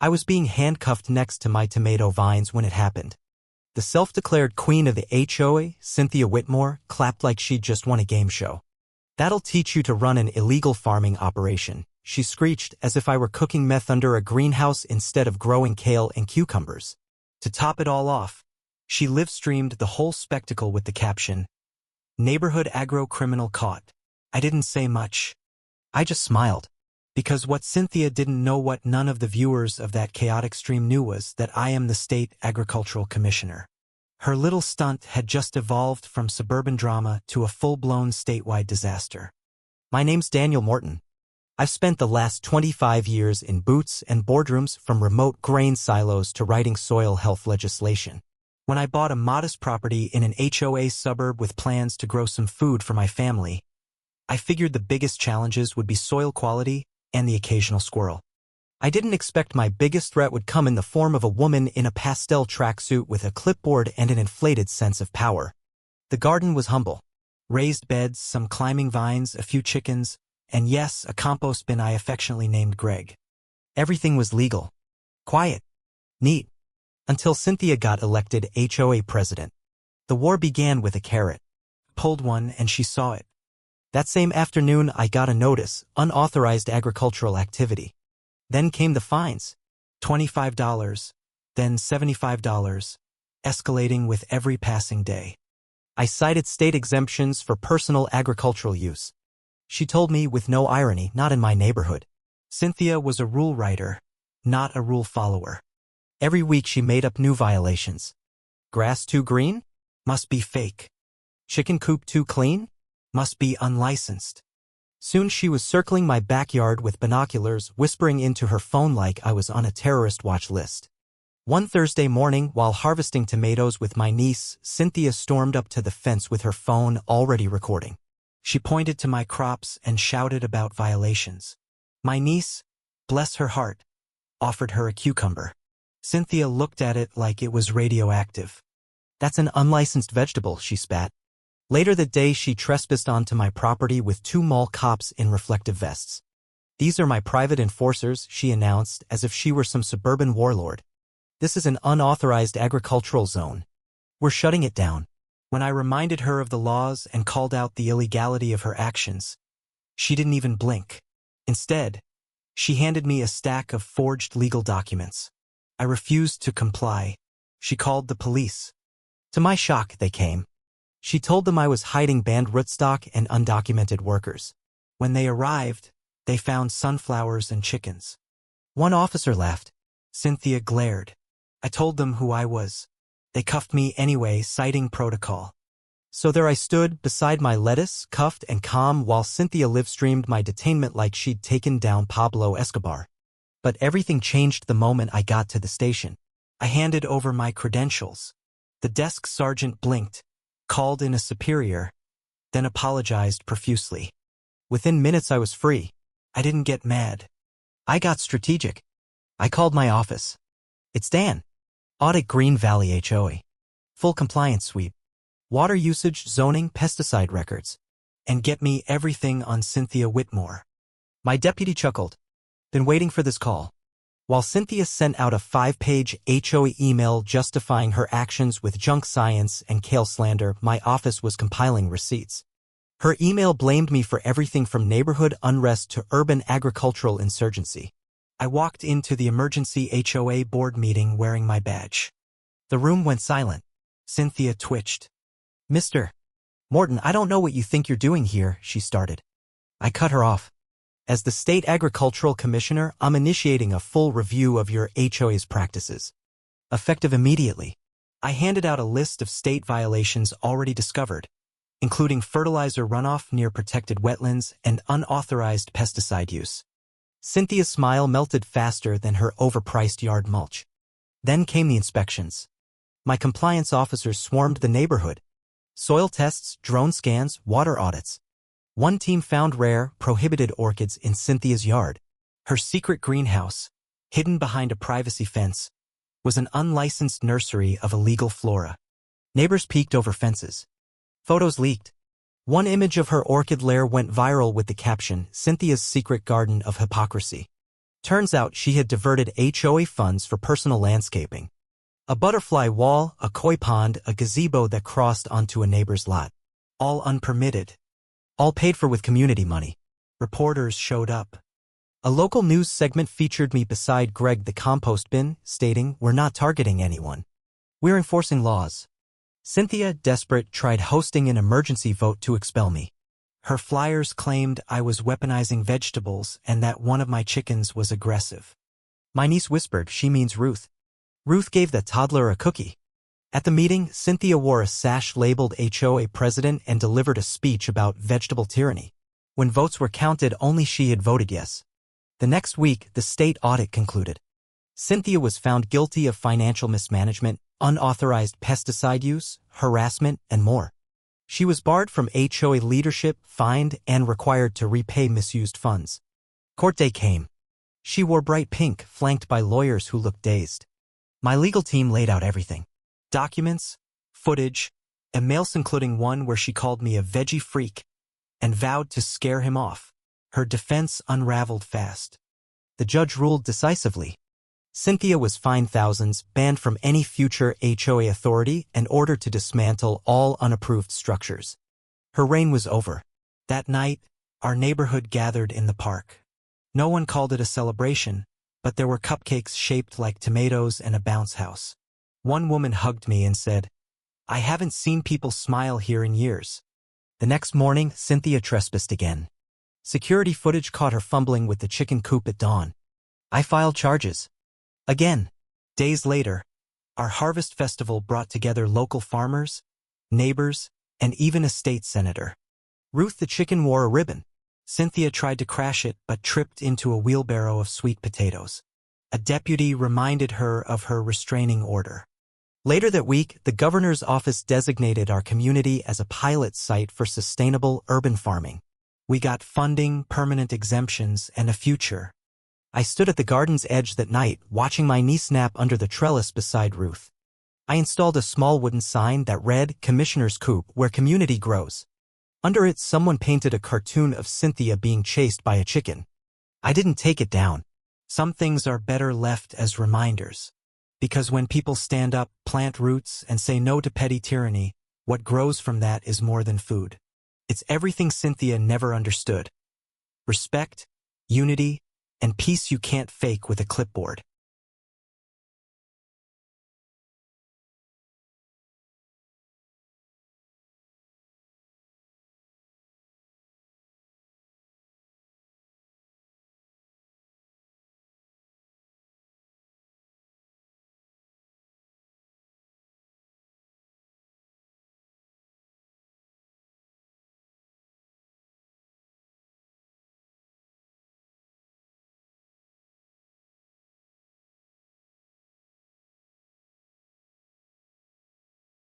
I was being handcuffed next to my tomato vines when it happened. The self-declared queen of the HOA, Cynthia Whitmore, clapped like she'd just won a game show. "That'll teach you to run an illegal farming operation," she screeched as if I were cooking meth under a greenhouse instead of growing kale and cucumbers. To top it all off, she live-streamed the whole spectacle with the caption, "Neighborhood agro-criminal caught." I didn't say much. I just smiled. Because what Cynthia didn't know, what none of the viewers of that chaotic stream knew, was that I am the state agricultural commissioner. Her little stunt had just evolved from suburban drama to a full-blown statewide disaster. My name's Daniel Morton. I've spent the last 25 years in boots and boardrooms, from remote grain silos to writing soil health legislation. When I bought a modest property in an HOA suburb with plans to grow some food for my family, I figured the biggest challenges would be soil quality and the occasional squirrel. I didn't expect my biggest threat would come in the form of a woman in a pastel tracksuit with a clipboard and an inflated sense of power. The garden was humble. Raised beds, some climbing vines, a few chickens, and yes, a compost bin I affectionately named Greg. Everything was legal, quiet, neat, until Cynthia got elected HOA president. The war began with a carrot. Pulled one and she saw it. That same afternoon I got a notice, unauthorized agricultural activity. Then came the fines. $25, then $75, escalating with every passing day. I cited state exemptions for personal agricultural use. She told me with no irony, not in my neighborhood. Cynthia was a rule writer, not a rule follower. Every week she made up new violations. Grass too green? Must be fake. Chicken coop too clean? Must be unlicensed. Soon she was circling my backyard with binoculars, whispering into her phone like I was on a terrorist watch list. One Thursday morning, while harvesting tomatoes with my niece, Cynthia stormed up to the fence with her phone already recording. She pointed to my crops and shouted about violations. My niece, bless her heart, offered her a cucumber. Cynthia looked at it like it was radioactive. "That's an unlicensed vegetable," she spat. Later that day, she trespassed onto my property with 2 mall cops in reflective vests. "These are my private enforcers," she announced, as if she were some suburban warlord. "This is an unauthorized agricultural zone. We're shutting it down." When I reminded her of the laws and called out the illegality of her actions, she didn't even blink. Instead, she handed me a stack of forged legal documents. I refused to comply. She called the police. To my shock, they came. She told them I was hiding banned rootstock and undocumented workers. When they arrived, they found sunflowers and chickens. One officer laughed. Cynthia glared. I told them who I was. They cuffed me anyway, citing protocol. So there I stood, beside my lettuce, cuffed and calm, while Cynthia live-streamed my detainment like she'd taken down Pablo Escobar. But everything changed the moment I got to the station. I handed over my credentials. The desk sergeant blinked, called in a superior, then apologized profusely. Within minutes I was free. I didn't get mad. I got strategic. I called my office. "It's Dan. Audit Green Valley HOA. Full compliance sweep. Water usage, zoning, pesticide records. And get me everything on Cynthia Whitmore." My deputy chuckled. "Been waiting for this call." While Cynthia sent out a 5-page HOA email justifying her actions with junk science and kale slander, my office was compiling receipts. Her email blamed me for everything from neighborhood unrest to urban agricultural insurgency. I walked into the emergency HOA board meeting wearing my badge. The room went silent. Cynthia twitched. "Mr. Morton, I don't know what you think you're doing here," she started. I cut her off. "As the State Agricultural Commissioner, I'm initiating a full review of your HOA's practices. Effective immediately." I handed out a list of state violations already discovered, including fertilizer runoff near protected wetlands and unauthorized pesticide use. Cynthia's smile melted faster than her overpriced yard mulch. Then came the inspections. My compliance officers swarmed the neighborhood. Soil tests, drone scans, water audits. One team found rare, prohibited orchids in Cynthia's yard. Her secret greenhouse, hidden behind a privacy fence, was an unlicensed nursery of illegal flora. Neighbors peeked over fences. Photos leaked. One image of her orchid lair went viral with the caption, "Cynthia's Secret Garden of Hypocrisy." Turns out she had diverted HOA funds for personal landscaping. A butterfly wall, a koi pond, a gazebo that crossed onto a neighbor's lot. All unpermitted. All paid for with community money. Reporters showed up. A local news segment featured me beside Greg the compost bin, stating, "We're not targeting anyone. We're enforcing laws." Cynthia, desperate, tried hosting an emergency vote to expel me. Her flyers claimed I was weaponizing vegetables and that one of my chickens was aggressive. My niece whispered she means Ruth. Ruth gave the toddler a cookie. At the meeting, Cynthia wore a sash labeled HOA president and delivered a speech about vegetable tyranny. When votes were counted, only she had voted yes. The next week, the state audit concluded. Cynthia was found guilty of financial mismanagement, unauthorized pesticide use, harassment, and more. She was barred from HOA leadership, fined, and required to repay misused funds. Court day came. She wore bright pink, flanked by lawyers who looked dazed. My legal team laid out everything. Documents, footage, emails including one where she called me a veggie freak and vowed to scare him off. Her defense unraveled fast. The judge ruled decisively. Cynthia was fined thousands, banned from any future HOA authority, and ordered to dismantle all unapproved structures. Her reign was over. That night, our neighborhood gathered in the park. No one called it a celebration, but there were cupcakes shaped like tomatoes and a bounce house. One woman hugged me and said, "I haven't seen people smile here in years." The next morning, Cynthia trespassed again. Security footage caught her fumbling with the chicken coop at dawn. I filed charges. Again. Days later, our harvest festival brought together local farmers, neighbors, and even a state senator. Ruth the chicken wore a ribbon. Cynthia tried to crash it but tripped into a wheelbarrow of sweet potatoes. A deputy reminded her of her restraining order. Later that week, the governor's office designated our community as a pilot site for sustainable urban farming. We got funding, permanent exemptions, and a future. I stood at the garden's edge that night, watching my niece nap under the trellis beside Ruth. I installed a small wooden sign that read, "Commissioner's Coop, where community grows." Under it, someone painted a cartoon of Cynthia being chased by a chicken. I didn't take it down. Some things are better left as reminders. Because when people stand up, plant roots, and say no to petty tyranny, what grows from that is more than food. It's everything Cynthia never understood. Respect, unity, and peace you can't fake with a clipboard.